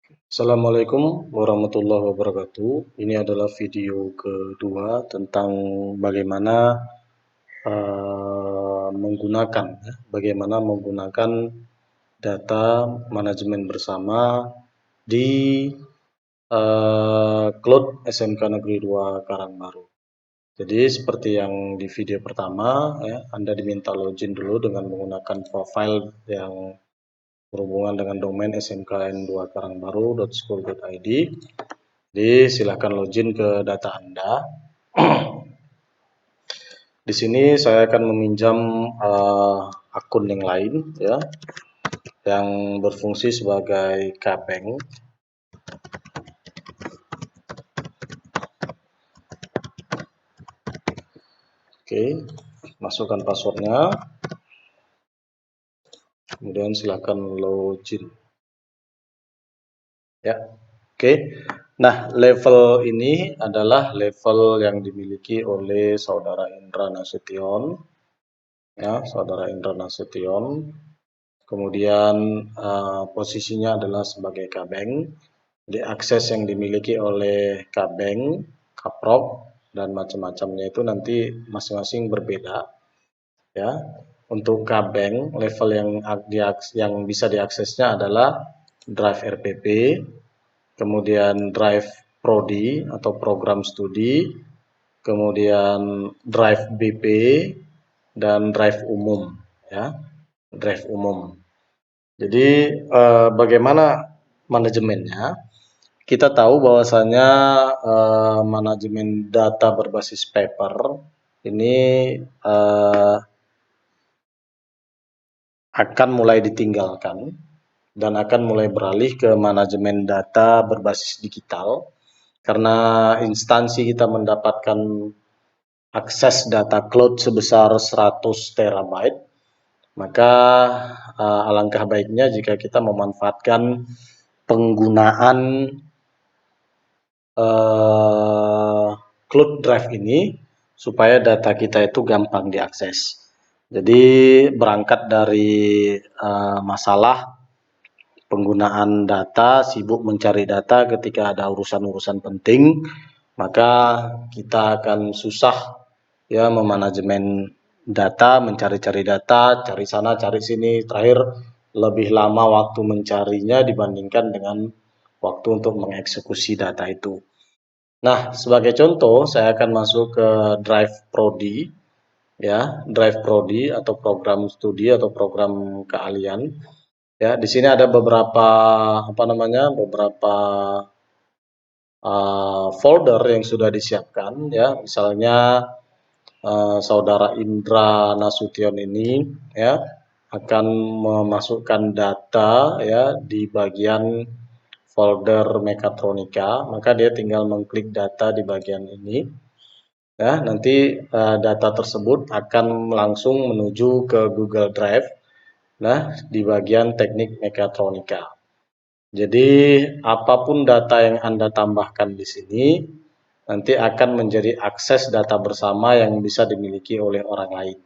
Assalamualaikum warahmatullahi wabarakatuh. Ini adalah video kedua tentang bagaimana bagaimana menggunakan data manajemen bersama di Cloud SMK Negeri 2 Karangbaru. Jadi seperti yang di video pertama, ya, Anda diminta login dulu dengan menggunakan profile yang berhubungan dengan domain smkn2karangbaru.school.id. Jadi silakan login ke data Anda. Di sini saya akan meminjam akun yang lain, ya, yang berfungsi sebagai Kbank. Oke, masukkan passwordnya, kemudian silakan login. Ya, oke. Nah, level ini adalah level yang dimiliki oleh saudara Indra Nasution. Ya, saudara Indra Nasution. Kemudian posisinya adalah sebagai Kbank. Jadi akses yang dimiliki oleh Kbank, Kaprok, dan macam-macamnya itu nanti masing-masing berbeda. Ya, untuk Kbank level yang bisa diaksesnya adalah Drive RPP, kemudian Drive Prodi atau program studi, kemudian Drive BP, dan Drive umum. Ya, Drive umum. Jadi bagaimana manajemennya? Kita tahu bahwasanya manajemen data berbasis paper ini akan mulai ditinggalkan dan akan mulai beralih ke manajemen data berbasis digital, karena instansi kita mendapatkan akses data cloud sebesar 100 terabyte. Maka alangkah baiknya jika kita memanfaatkan penggunaan cloud drive ini supaya data kita itu gampang diakses. Jadi berangkat dari masalah penggunaan data, sibuk mencari data ketika ada urusan-urusan penting, maka kita akan susah ya memanajemen data, mencari-cari data, cari sana, cari sini, terakhir lebih lama waktu mencarinya dibandingkan dengan waktu untuk mengeksekusi data itu. Nah, sebagai contoh, saya akan masuk ke Drive Prodi, ya, Drive Prodi atau program studi atau program keahlian. Ya, di sini ada beberapa folder yang sudah disiapkan, ya, misalnya saudara Indra Nasution ini, ya, akan memasukkan data, ya, di bagian folder mekatronika, maka dia tinggal mengklik data di bagian ini. Ya, nanti data tersebut akan langsung menuju ke Google Drive. Nah, di bagian teknik mekatronika. Jadi apapun data yang Anda tambahkan di sini nanti akan menjadi akses data bersama yang bisa dimiliki oleh orang lain.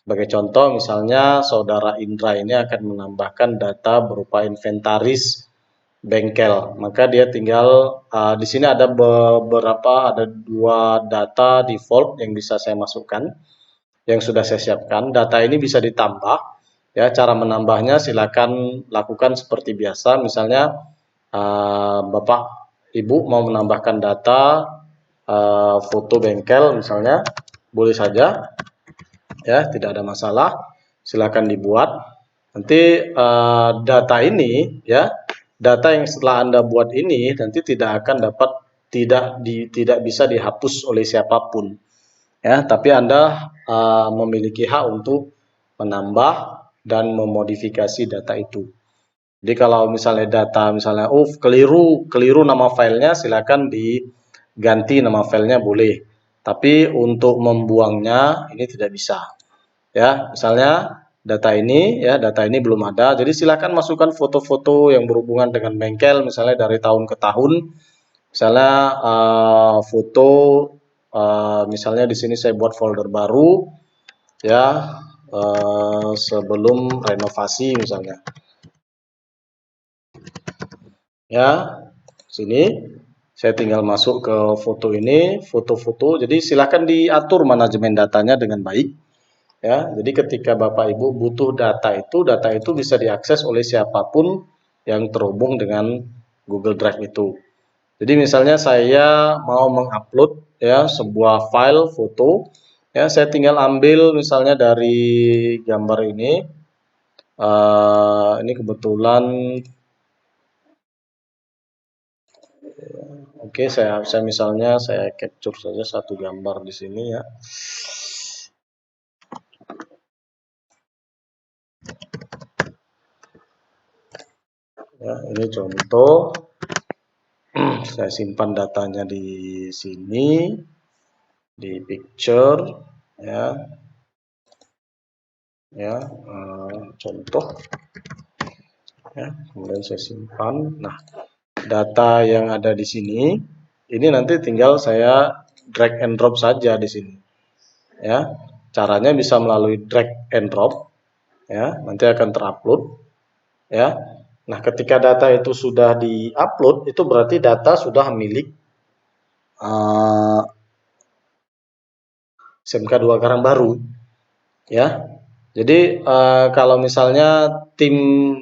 Sebagai contoh, misalnya saudara Indra ini akan menambahkan data berupa inventaris bengkel, maka dia tinggal di sini ada ada 2 data default yang bisa saya masukkan, yang sudah saya siapkan. Data ini bisa ditambah, ya. Cara menambahnya silakan lakukan seperti biasa. Misalnya Bapak Ibu mau menambahkan data foto bengkel misalnya, boleh saja, ya, tidak ada masalah, silakan dibuat. Nanti data ini, ya, data yang setelah Anda buat ini nanti tidak bisa dihapus oleh siapapun, ya, tapi Anda memiliki hak untuk menambah dan memodifikasi data itu. Jadi kalau misalnya data keliru nama filenya, silakan diganti nama filenya, boleh. Tapi untuk membuangnya ini tidak bisa. Ya, misalnya data ini belum ada, jadi silakan masukkan foto-foto yang berhubungan dengan bengkel, misalnya dari tahun ke tahun. Misalnya foto, misalnya di sini saya buat folder baru, ya, sebelum renovasi misalnya. Ya, sini saya tinggal masuk ke foto ini, foto-foto. Jadi silakan diatur manajemen datanya dengan baik. Ya, jadi ketika Bapak Ibu butuh data itu bisa diakses oleh siapapun yang terhubung dengan Google Drive itu. Jadi misalnya saya mau mengupload ya sebuah file foto, ya saya tinggal ambil misalnya dari gambar ini. Ini kebetulan, oke, saya misalnya saya capture saja satu gambar di sini ya. Ya, ini contoh. Saya simpan datanya di sini di picture ya. Ya, contoh ya. Kemudian saya simpan. Nah, data yang ada di sini ini nanti tinggal saya drag and drop saja di sini. Ya. Caranya bisa melalui drag and drop ya, nanti akan terupload ya. Nah, ketika data itu sudah diupload, itu berarti data sudah milik SMK 2 Karangbaru ya. Jadi kalau misalnya tim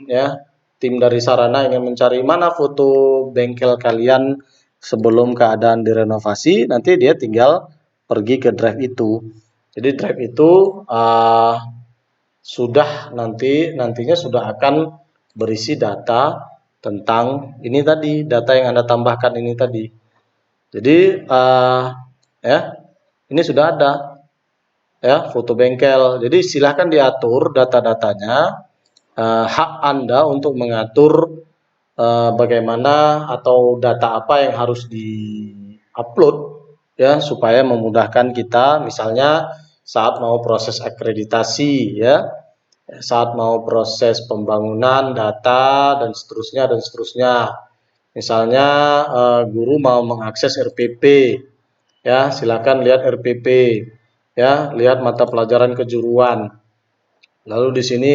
ya, tim dari Sarana ingin mencari mana foto bengkel kalian sebelum keadaan direnovasi, nanti dia tinggal pergi ke drive itu. Jadi drive itu sudah nantinya sudah akan berisi data tentang ini tadi, data yang Anda tambahkan ini tadi. Jadi ya, ini sudah ada ya foto bengkel. Jadi silahkan diatur data-datanya, hak Anda untuk mengatur bagaimana atau data apa yang harus di-upload ya supaya memudahkan kita misalnya saat mau proses akreditasi ya, saat mau proses pembangunan data dan seterusnya dan seterusnya. Misalnya guru mau mengakses RPP ya, silakan lihat RPP ya, lihat mata pelajaran kejuruan. Lalu di sini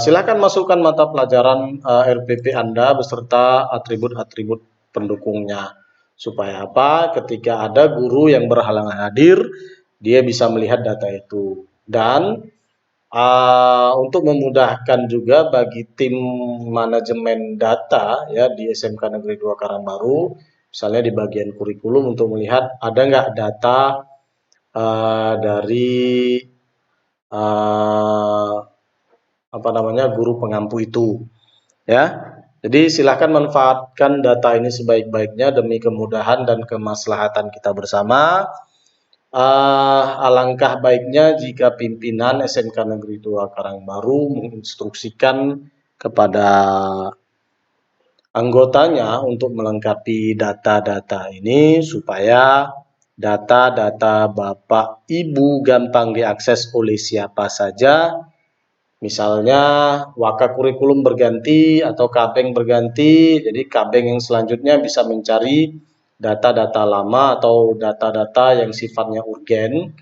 silakan masukkan mata pelajaran RPP Anda beserta atribut-atribut pendukungnya. Supaya apa? Ketika ada guru yang berhalangan hadir, dia bisa melihat data itu. Dan untuk memudahkan juga bagi tim manajemen data ya di SMK Negeri 2 Karangbaru, misalnya di bagian kurikulum untuk melihat ada nggak data dari uh, apa namanya guru pengampu itu ya. Jadi silakan manfaatkan data ini sebaik-baiknya demi kemudahan dan kemaslahatan kita bersama. Alangkah baiknya jika pimpinan SMK Negeri 2 Karangbaru menginstruksikan kepada anggotanya untuk melengkapi data-data ini supaya data-data Bapak Ibu gampang diakses oleh siapa saja. Misalnya waka kurikulum berganti atau kabeng berganti, jadi kabeng yang selanjutnya bisa mencari data-data lama atau data-data yang sifatnya urgen.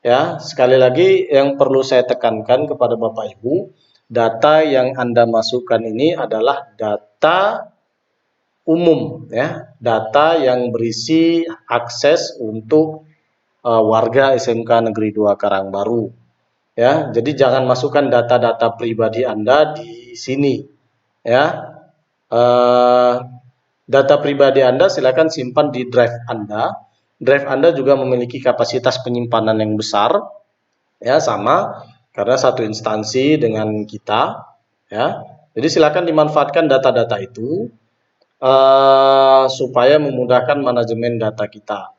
Ya, sekali lagi yang perlu saya tekankan kepada Bapak Ibu, data yang Anda masukkan ini adalah data umum ya, data yang berisi akses untuk warga SMK Negeri 2 Karangbaru. Ya, jadi jangan masukkan data-data pribadi Anda di sini ya. Eh, Data pribadi Anda silakan simpan di drive Anda. Drive Anda juga memiliki kapasitas penyimpanan yang besar ya, sama karena satu instansi dengan kita ya. Jadi silakan dimanfaatkan data-data itu supaya memudahkan manajemen data kita.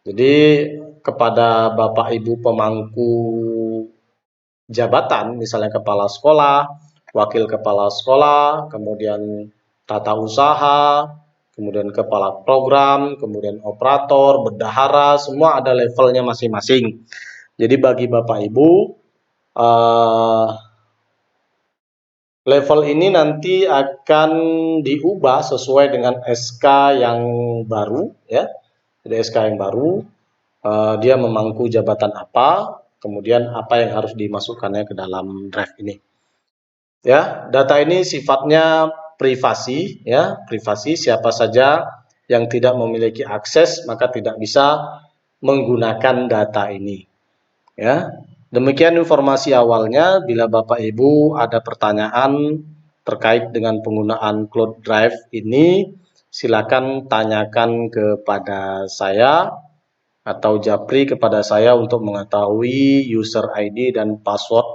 Jadi kepada Bapak Ibu pemangku jabatan, misalnya kepala sekolah, wakil kepala sekolah, kemudian tata usaha, kemudian kepala program, kemudian operator, bendahara, semua ada levelnya masing-masing. Jadi bagi Bapak Ibu, level ini nanti akan diubah sesuai dengan SK yang baru ya. Jadi SK yang baru, dia memangku jabatan apa, kemudian apa yang harus dimasukkannya ke dalam drive ini. Ya, data ini sifatnya privasi, ya, privasi. Siapa saja yang tidak memiliki akses maka tidak bisa menggunakan data ini, ya. Demikian informasi awalnya. Bila Bapak Ibu ada pertanyaan terkait dengan penggunaan Cloud Drive ini, silakan tanyakan kepada saya atau japri kepada saya untuk mengetahui user ID dan password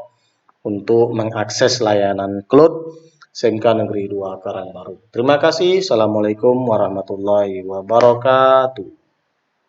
untuk mengakses layanan Cloud SMK Negeri 2 Karangbaru. Terima kasih. Assalamualaikum warahmatullahi wabarakatuh.